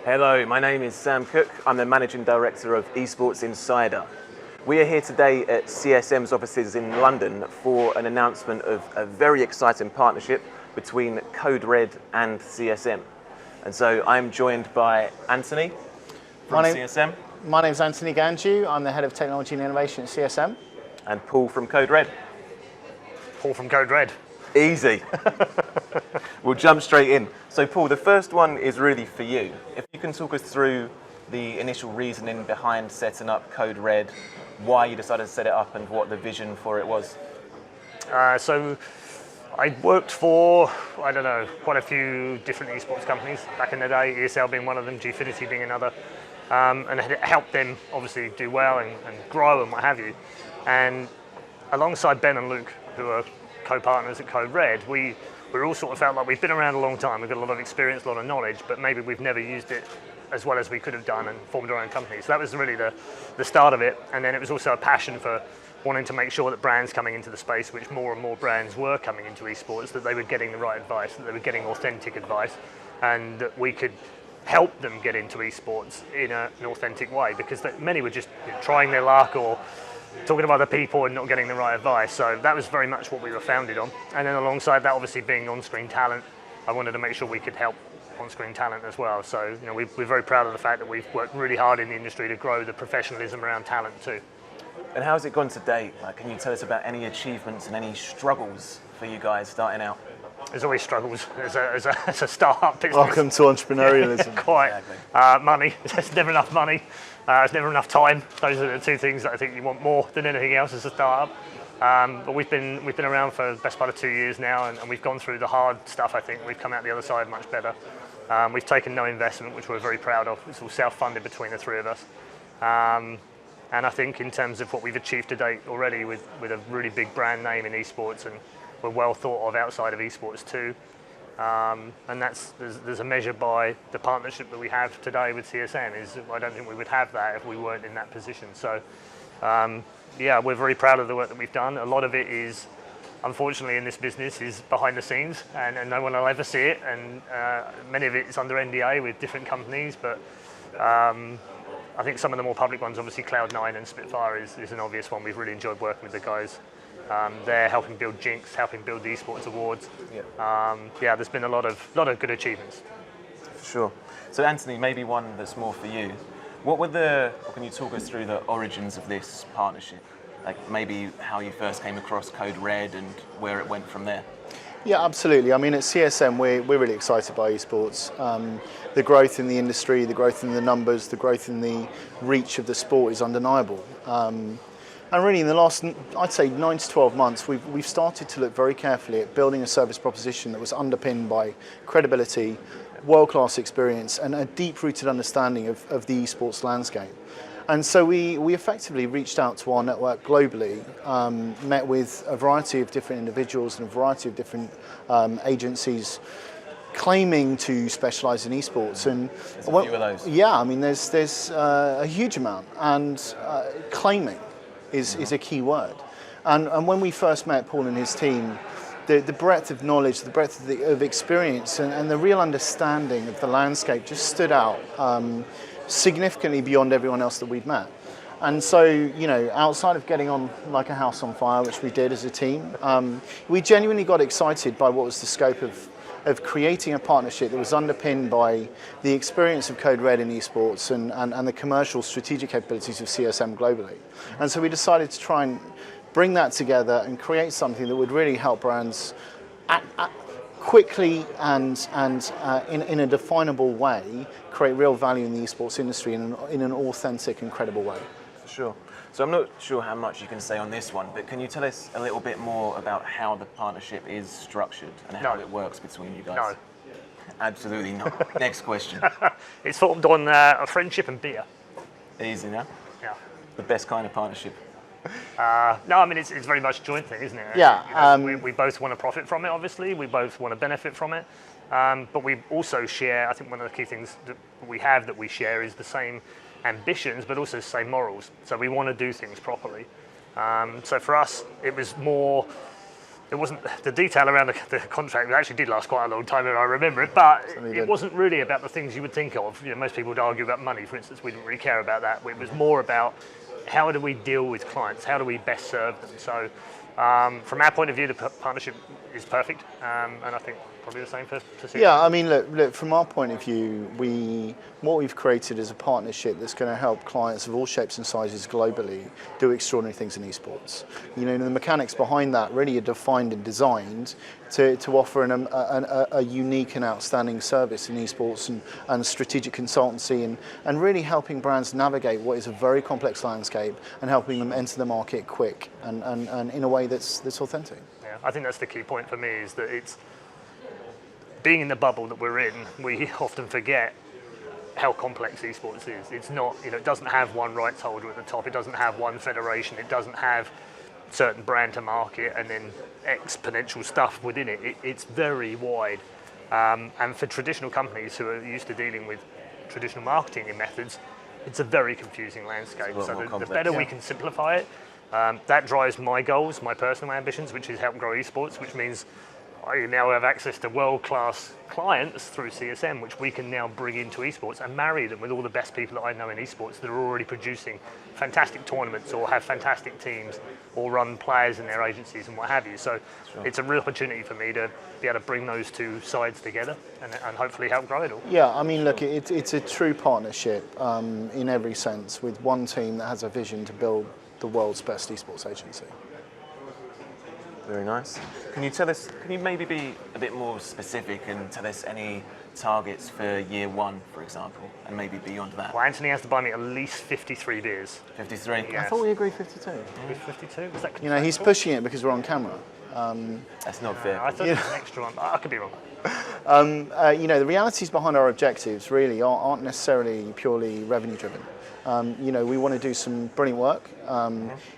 Hello, my name is Sam Cook. I'm the Managing Director of Esports Insider. We are here today at CSM's offices in London for an announcement of a very exciting partnership between Code Red and CSM. And so I'm joined by Anthony from CSM. My name's Anthony Ganjou. I'm the Head of Technology and Innovation at CSM. And Paul from Code Red. Paul from Code Red. Easy. We'll jump straight in. So Paul, the first one is really for you. If you can talk us through the initial reasoning behind setting up Code Red, why you decided to set it up and what the vision for it was. So I worked for, I don't know, quite a few different esports companies back in the day, ESL being one of them, Gfinity being another, and it helped them obviously do well and grow and what have you. And alongside Ben and Luke, who are co-partners at Code Red, we all sort of felt like we've been around a long time, we've got a lot of experience, a lot of knowledge, but maybe we've never used it as well as we could have done and formed our own company. So that was really the start of it. And then it was also a passion for wanting to make sure that brands coming into the space, which more and more brands were coming into esports, that they were getting the right advice, that they were getting authentic advice, and that we could help them get into esports in an authentic way, because many were just trying their luck or talking to other people and not getting the right advice. So that was very much what we were founded on. And then alongside that, obviously being on-screen talent, I wanted to make sure we could help on-screen talent as well. So we're very proud of the fact that we've worked really hard in the industry to grow the professionalism around talent too. And how's it gone to date? Can you tell us about any achievements and any struggles for you guys starting out? There's always struggles as a start-up business. Welcome to entrepreneurialism. Quite. Exactly. Money. There's never enough money. There's never enough time. Those are the two things that I think you want more than anything else as a start-up. But we've been around for the best part of 2 years now, and we've gone through the hard stuff. I think we've come out the other side much better. We've taken no investment, which we're very proud of. It's all self-funded between the three of us. And I think in terms of what we've achieved to date already with a really big brand name in esports, and we're well thought of outside of esports too. And there's a measure by the partnership that we have today with CSM. I don't think we would have that if we weren't in that position. So yeah, we're very proud of the work that we've done. A lot of it is, unfortunately, in this business, is behind the scenes, and no one will ever see it. And many of it is under NDA with different companies, but I think some of the more public ones, obviously Cloud9 and Spitfire is an obvious one. We've really enjoyed working with the guys. They're helping build Jinx, helping build the Esports Awards. Yeah, there's been a lot of good achievements. For sure. So Anthony, maybe one that's more for you. Can you talk us through the origins of this partnership? Maybe how you first came across Code Red and where it went from there. Yeah, absolutely. I mean, at CSM, we're really excited by esports. The growth in the industry, the growth in the numbers, the growth in the reach of the sport is undeniable. And really, in the last, I'd say 9 to 12 months, we've started to look very carefully at building a service proposition that was underpinned by credibility, world-class experience, and a deep-rooted understanding of the esports landscape. And so we effectively reached out to our network globally, met with a variety of different individuals and a variety of different agencies claiming to specialize in esports. And there's a few of those. Yeah, I mean, there's a huge amount, and claiming is a key word. And when we first met Paul and his team, the breadth of knowledge, the breadth of experience, and the real understanding of the landscape just stood out significantly beyond everyone else that we've met. And so, outside of getting on like a house on fire, which we did as a team, we genuinely got excited by what was the scope of creating a partnership that was underpinned by the experience of Code Red in esports and the commercial strategic capabilities of CSM globally. And so we decided to try and bring that together and create something that would really help brands quickly and in a definable way create real value in the esports industry in an authentic and credible way. For sure. So I'm not sure how much you can say on this one, but can you tell us a little bit more about how the partnership is structured and how it works between you guys? No. Absolutely not. Next question. It's formed on a friendship and beer. Easy now? Yeah. The best kind of partnership. No, I mean, it's very much a joint thing, isn't it? Yeah. We both want to profit from it, obviously. We both want to benefit from it. But we also share, I think one of the key things that we share is the same ambitions, but also the same morals. So we want to do things properly. So for us, it was more it wasn't the detail around the contract. It actually did last quite a long time, and I remember it. But it wasn't really about the things you would think of. You know, most people would argue about money, for instance. We didn't really care about that. It was more about how do we deal with clients? How do we best serve them? So, from our point of view, the partnership is perfect, and I think probably the same for CSM. Yeah, I mean, look. From our point of view, what we've created is a partnership that's going to help clients of all shapes and sizes globally do extraordinary things in esports. You know, the mechanics behind that really are defined and designed to offer a unique and outstanding service in esports and strategic consultancy and really helping brands navigate what is a very complex landscape and helping them enter the market quick and in a way that's authentic. Yeah, I think that's the key point for me, is that it's being in the bubble that we're in, we often forget how complex esports is. It's not, you know, it doesn't have one rights holder at the top, it doesn't have one federation, it doesn't have certain brand to market and then exponential stuff within it. It's very wide. And for traditional companies who are used to dealing with traditional marketing methods, it's a very confusing landscape. So the better we can simplify it, that drives my goals, my personal ambitions, which is help grow esports, which means I now have access to world-class clients through CSM, which we can now bring into esports and marry them with all the best people that I know in esports that are already producing fantastic tournaments or have fantastic teams or run players in their agencies and what have you. So it's a real opportunity for me to be able to bring those two sides together and hopefully help grow it all. Yeah, I mean, look, it's a true partnership in every sense, with one team that has a vision to build the world's best esports agency. Very nice. Can you maybe be a bit more specific and tell us any targets for year one, for example, and maybe beyond that? Well, Anthony has to buy me at least 53 beers. 53? I thought we agreed 52. 52? Was that You know, he's pushing it because we're on camera. That's not fair. I thought it was an extra one. I could be wrong. You know, the realities behind our objectives really aren't necessarily purely revenue driven. You know, we want to do some brilliant work.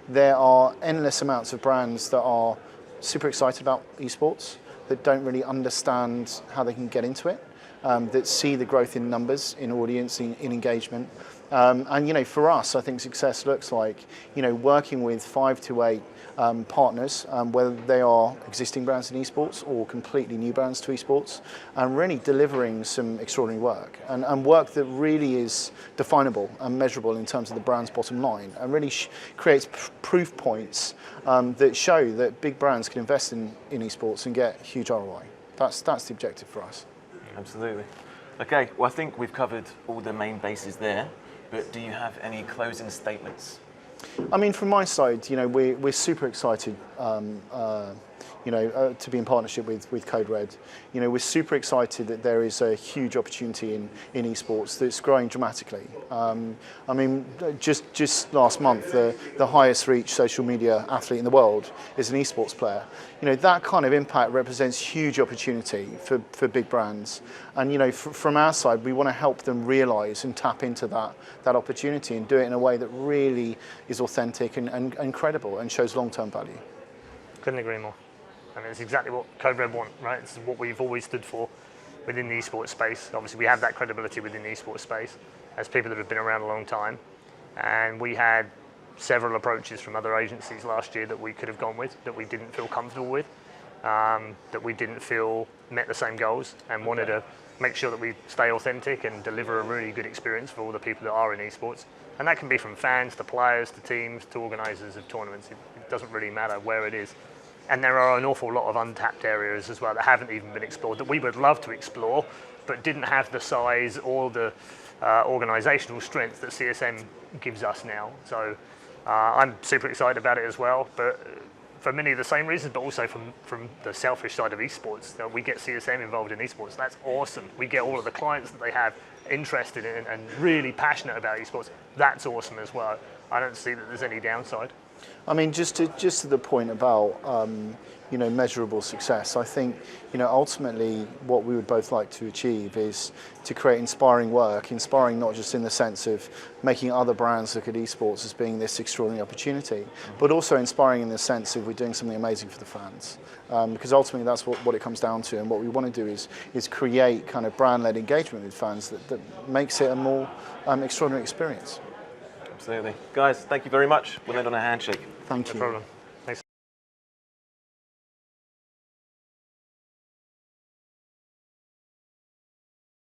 There are endless amounts of brands that are super excited about esports, that don't really understand how they can get into it, that see the growth in numbers, in audience, in engagement. And you know, for us, I think success looks like, you know, working with 5 to 8 partners, whether they are existing brands in esports or completely new brands to esports, and really delivering some extraordinary work and work that really is definable and measurable in terms of the brand's bottom line, and really creates proof points that show that big brands can invest in esports and get huge ROI. That's the objective for us. Absolutely. Okay, well, I think we've covered all the main bases there, but do you have any closing statements? I mean, from my side, you know, we're super excited, you know, to be in partnership with Code Red. You know, we're super excited that there is a huge opportunity in esports that's growing dramatically. I mean, just last month, the highest reach social media athlete in the world is an esports player. You know, that kind of impact represents huge opportunity for big brands. And, you know, from our side, we want to help them realise and tap into that opportunity and do it in a way that really is authentic and credible and shows long-term value. Couldn't agree more. I mean, it's exactly what Code Red want, right? It's what we've always stood for within the esports space. Obviously, we have that credibility within the esports space as people that have been around a long time. And we had several approaches from other agencies last year that we could have gone with, that we didn't feel comfortable with, that we didn't feel met the same goals, and wanted to make sure that we stay authentic and deliver a really good experience for all the people that are in esports. And that can be from fans to players to teams to organisers of tournaments. It doesn't really matter where it is. And there are an awful lot of untapped areas as well that haven't even been explored, that we would love to explore, but didn't have the size or the organisational strength that CSM gives us now. So I'm super excited about it as well, but for many of the same reasons, but also from the selfish side of esports. We get CSM involved in esports. That's awesome. We get all of the clients that they have interested in and really passionate about esports. That's awesome as well. I don't see that there's any downside. I mean, just to the point about you know, measurable success, I think, you know, ultimately what we would both like to achieve is to create inspiring work, inspiring not just in the sense of making other brands look at esports as being this extraordinary opportunity, but also inspiring in the sense of we're doing something amazing for the fans. Because ultimately that's what it comes down to, and what we want to do is create kind of brand-led engagement with fans that makes it a more extraordinary experience. Absolutely. Guys, thank you very much. We'll end on a handshake. Thank you. No problem.